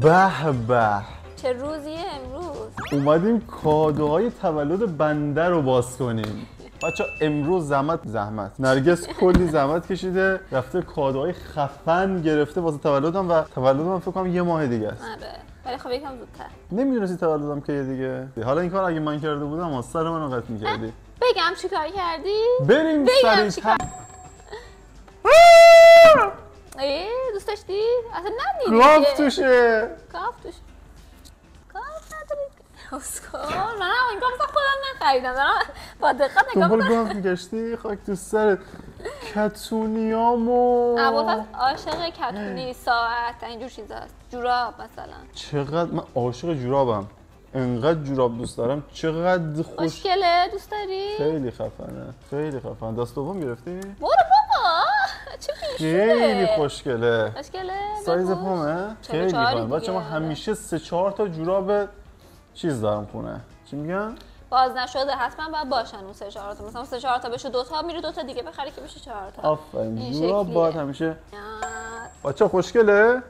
به به، چه روزیه امروز؟ اومدیم کادوهای تولد بنده رو باز کنیم. بچه امروز زحمت نرگس کلی زحمت کشیده، رفته کادوهای خفن گرفته واسه تولدم و تولدم فکر کنم یه ماه دیگه است. آره ولی خب یکم زودتر. نمیدونستی تولدم که دیگه. حالا این کار اگه من کرده بودم از سر منو قطع می‌کردی. بگم چیکار کردی؟ بریم سریع‌تر. دوست داشتی؟ اصلا ندیدی گاف توشه. گاف نداری. اسکار من این گاف خودم نخریدم، دارم با دقت نگاه دنبال گاف میگشتی؟ خاک تو سرت. کتونیامو ابوالفضل عاشق کتونی، ساعت، اینجور چیزاست. جوراب مثلا. چقدر من عاشق جورابم، انقدر جوراب دوست دارم، چقدر خوشگله. دوست داری؟ خیلی خفنه، خیلی خفن. دست دوم گرفتی؟ برو بابا چه بیشوره. خیلی خوشگله. خوشگله. سایز پامه؟ خیلی خفن. بچه من همیشه 3-4 تا جوراب چیز دارم خونه. چی میگن؟ باز نشده حتما باید باشن اون 3-4 تا. مثلا 3-4 تا بشه 2 تا، میری 2 تا دیگه بخری که بشه 4 تا. آفرین. جوراب باید همیشه. بچه خوشگله؟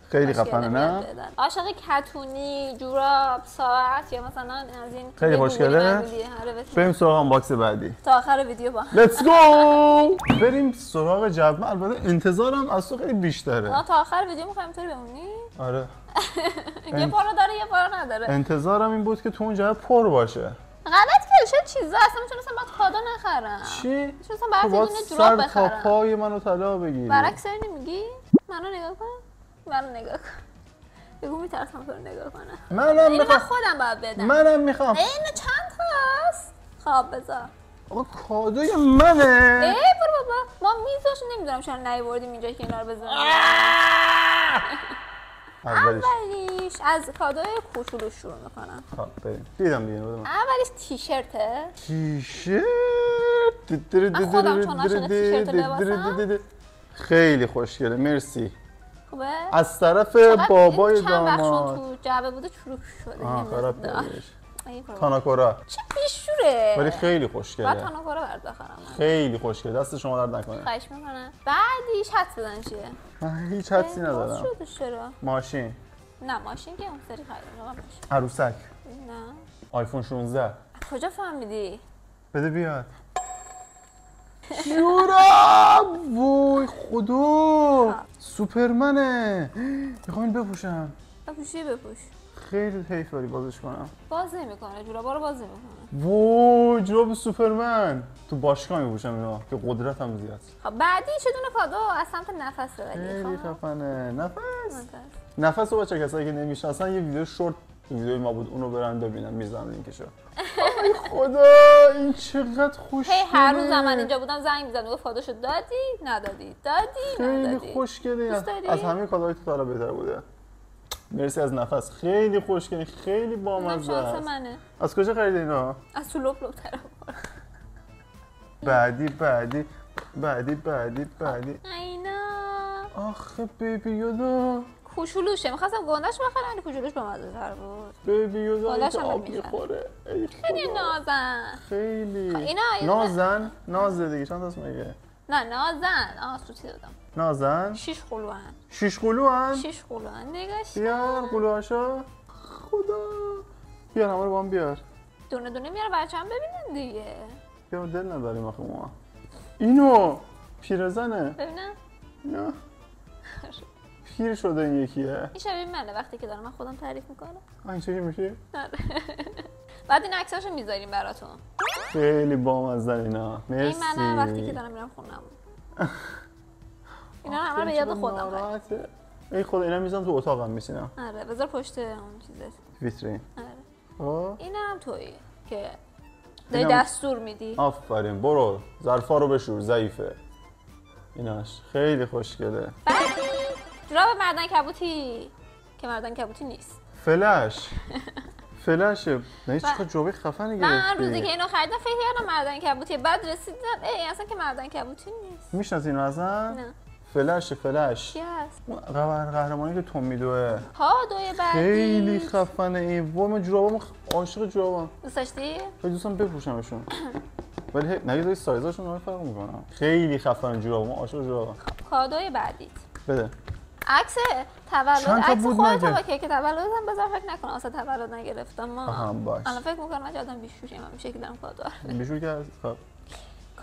خیلی خفنه نه؟ عاشق کتونی، جوراب، ساعت یا مثلا از این خیلی خوشگله. بریم سراغ آنباکس بعدی. تا آخر ویدیو با هم. لیتس گو. بریم سراغ جواب. البته انتظارم از تو خیلی بیشتره. تا آخر ویدیو می‌خوایم اینطوری بمونی؟ آره. یه پارو داره یه پارو نداره. انتظارم این بود که تو اون جا پر باشه. غلط کردی. چه چیزا اصلا میتونستم بعد کادو نخرم. چی؟ میتونستم برات یه دونه جوراب بخرم. تا پای منو طلا بگیری. برعکس نمیگی؟ منو نگاه کن. منو نگاه کن. بگو میترسم تو رو نگاه کنم. منم میخوام. خودم باید بدم. منم میخوام. اینو چند تاست؟ خب بذار. آقا کادوی منه. برو بابا. ما میزاشو نمیدونم چرا نیوردیم اینجا که اینا رو بزنیم. اولیش از کادوی کوچولو شروع میکنم. خب بریم. دیدم دیگه. اولیش تیشرته. تیشرت. من خودم چون عاشق تیشرت لباسم. خیلی خوشگله. مرسی. خوبه؟ از طرف بابای داماد. چند وقت تو جعبه بوده چروک شده. خراب کردش. تاناکورا. چه بیشوره. ولی خیلی خوشگله. بعد تاناکورا برات بخرم. خیلی خوشگله. دست شما درد نکنه. خواهش میکنم. بعدیش حدس بزن چیه؟ من هیچ حدسی ندارم. چرا؟ ماشین. نه ماشین که اون سری خریدم. عروسک. نه. آیفون 16. کجا فهمیدی؟ بده بیاد. جوراب. وای خدا. سوپرمنه. میخوام بپوشم. بپوش. خیلی حیف داری بازش کنم. باز نمیکنه. جورابا رو باز نمیکنه. وای جوراب سوپرمن. تو باشگاه میپوشم اینا که قدرتم زیاد. خب بعدی چه دونه کادو از سمت نفس بده. خیلی خفنه. نفس رو بچه کسایی که نمیشناسن یه ویدیو شورت ویدیوی ما بود اونو برن ببینن، میذارم لینکشو. ای خدا این چقدر خوشگله. هر روز من اینجا بودم زنگ می‌زدم میگفت کادوشو دادی؟ ندادی. خیلی خوشگله. از همه کادوهای تو تا بهتر بوده. مرسی از نفس. خیلی خوشگله. خیلی بامزه است. شانس منه. از کجا خریدی اینا؟ از تو لپ طرف. بعدی. اینا. آخه بیبی یودا. کوچولوشه. می‌خواستم گندش بخرم ولی کوچولوش بامزه‌تر بود. بیبی یودا که آب می‌خوره. خیلی نازن. خیلی. اینا نازه دیگه. چند تاست مگه؟ نه نازن. سوتی دادم. نازن؟ 6 قلوان. 6 قلوان؟ 6 قلوان. نگاش. بیار قلوهاشو. خدا. بیار همه رو با هم بیار. دونه دونه میاره بچه‌م ببینن دیگه. بیار دل نداریم آخه ما. اینو پیرزنه. ببینم. نه. پیر شده این یکیه. این شبیه منه وقتی که دارم من خودم تعریف میکنم. این چه میشه؟ بعد این عکساشو میذاریم براتون. خیلی بامزه اینا. مرسی. این منه وقتی که دارم میرم خونم. اینا همه به یاد خودم هست. ای خدا اینا میذارم تو اتاقم میشینم. آره بذار پشت اون چیزه. ویترین. آره. اینا هم تویی که داری دستور میدی. آفرین برو ظرفا رو بشور ضعیفه. ایناش خیلی خوشگله. جوراب مردن کبوتی که مردن کبوتی نیست. فلشه. نه چقدر جوابی خفنی گرفتی. من روزی که اینو خریدم فکر کردم مردن کبوتی، بعد رسیدم اصلا که مردن کبوتی نیست. میشناسی اینو اصلا؟ نه. فلش چی هست؟ قهرمانی که تو میدوه. کادوی بعدی خیلی خفنه این. من جورابم عاشق جورابم. دوست داشتی؟ خیلی دوستم بپوشمشون. ولی نگید سایزاشون فرق میکنه. خیلی خفنه جورابم، عاشق جورابم. کادوی بعدی بده. عکس تولد چند تا عکس بود خودت مگه؟ با کیک تولدت هم بذار، فکر نکنم واسه تولد نگرفتم ما. آها باش. الان فکر می‌کنم من آدم بیشوریم، من میشه که دارم کادو بیشور که خب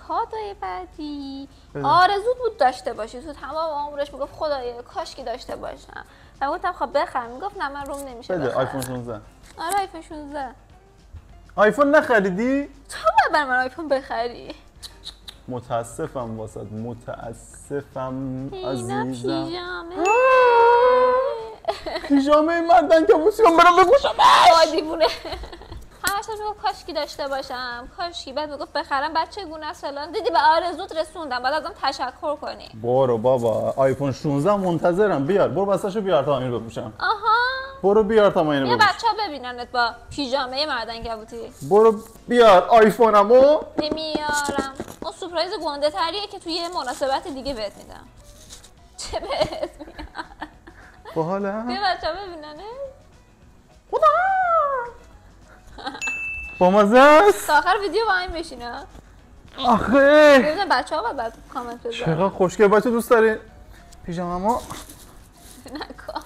کادوی بعدی بده. آرزوت بود داشته باشی، تو تمام عمرش میگفت خدایا کاش که داشته باشم. من گفتم خب بخر، میگفت نه من روم نمیشه بده بخرم. آیفون 16. آره آیفون 16. آیفون نخریدی؟ تو باید برای من آیفون بخری. متاسفم واسه متاسفم اینا عزیزم. پیژامه. پیژامه مردن که موسیقم برام بپوشم. دیوونه. همش میگفت کاشکی داشته باشم، کاشکی. بعد میگفت بخرم بعد چگونه است فلان. دیدی به آرزوت رسوندم، بعد ازم تشکر کنی. برو بابا آیفون 16 منتظرم، بیار برو بساشو بیار تا اینو بپوشم. آها. برو بیار تا ما اینو یه بپوشم. بچه‌ها ببیننت با پیژامه مردن کبوتی. برو بیار آیفونمو. نمیارم. اون سورپرایز گنده تریه که توی یه مناسبت دیگه بهت میدم. چه بهت میدم؟ باحاله. بیا بچه‌ها ببیننه. با مزه است. تا آخر ویدیو با این بشینه. آخه ببینم بچه‌ها بعد کامنت بذارن. چقدر خوشگل بچه دوست داری پیژاممو. نکن.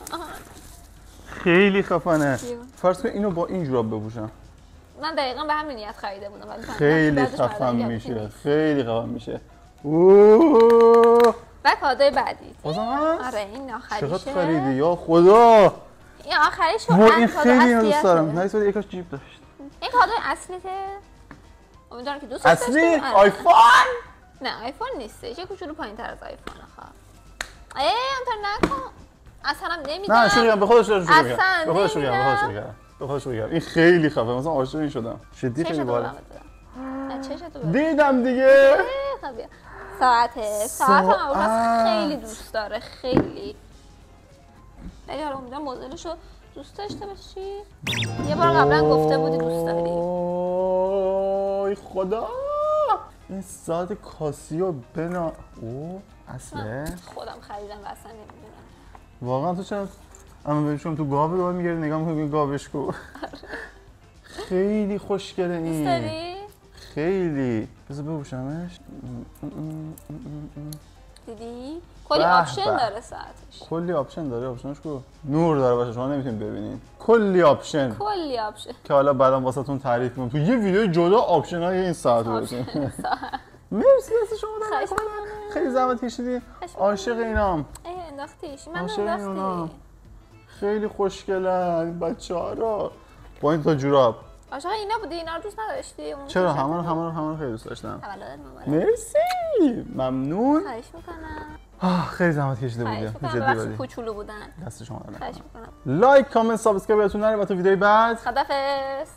خیلی خفنه. بیا. فرض کن اینو با این جوراب بپوشم. من دقیقا به همین نیت خریده بودم ولی خیلی بعدش خفن مردن میشه. کبوتی خیلی خفن میشه. اوه. و کادوی بعدی. بازم هست؟ آره این آخریشه. چقدر خریدی یا خدا. این آخریش وای این کادو خیلی اینو دوست اصلیته. دارم. نه یکاش جیب داشت. این کادوی اصلیته. امیدوارم که دوست اصلی داشته باشی. آیفون. نه آیفون نیستش، یه کوچولو پایین‌تر از آیفون آخه. اینطور نکن. اصلا هم نمیدم. نه شروع به خودش شروع اصلا می‌کنم. به خودش شروع نمی‌دم. می‌کنم. به خودش شروع می‌کنم. این خیلی خفه. مثلا عاشق این شدم. شدی خیلی باحال. نه چشتو ببر. دیدم دیگه. خب بیا. ساعت هم ابوالفضل خیلی دوست داره، خیلی. ولی حالا امیدوارم مدلشو دوست داشته باشی. یه بار قبلا گفته بودی دوست داری. وای خدا. این ساعت کاسیو بنا او اصله خودم خریدم و اصلا نمیدونم. واقعا تو چرا اما بهشون تو گاو دور میگردی نگاه میکنی گاوش کو. خیلی خوشگله دوست این. داری؟ خیلی بذار بپوشمش. دیدی؟ کلی به آپشن به. داره ساعتش. کلی آپشن داره. آپشنش کو نور داره باشه شما نمیتونید ببینید. کلی آپشن کلی آپشن. که حالا بعدم واسهتون تعریف میکنم تو یه ویدیو جدا آپشن های این ساعت رو بزنید. مرسی از شما خواهش دارم. می‌کنم. خیلی زحمت کشیدی. عاشق اینام. انداختیش. من عاشق اینام. انداختی. خیلی خوشگلن بچه‌ها رو با این تا جوراب. عاشق اینا بودی؟ اینا رو دوست نداشتی؟ اون چرا تیشرت همه رو خیلی دوست داشتم. تولدت مبارک. مرسی ممنون. خواهش میکنم. خیلی زحمت کشیده خواهش بودیم میکنم. جدی ببخشید ولی کوچولو بودن. دست شما درد خواهش نکنه. میکنم. لایک کامنت سابسکرایب یادتون نره. با تو ویدیوی بعد خدافظ.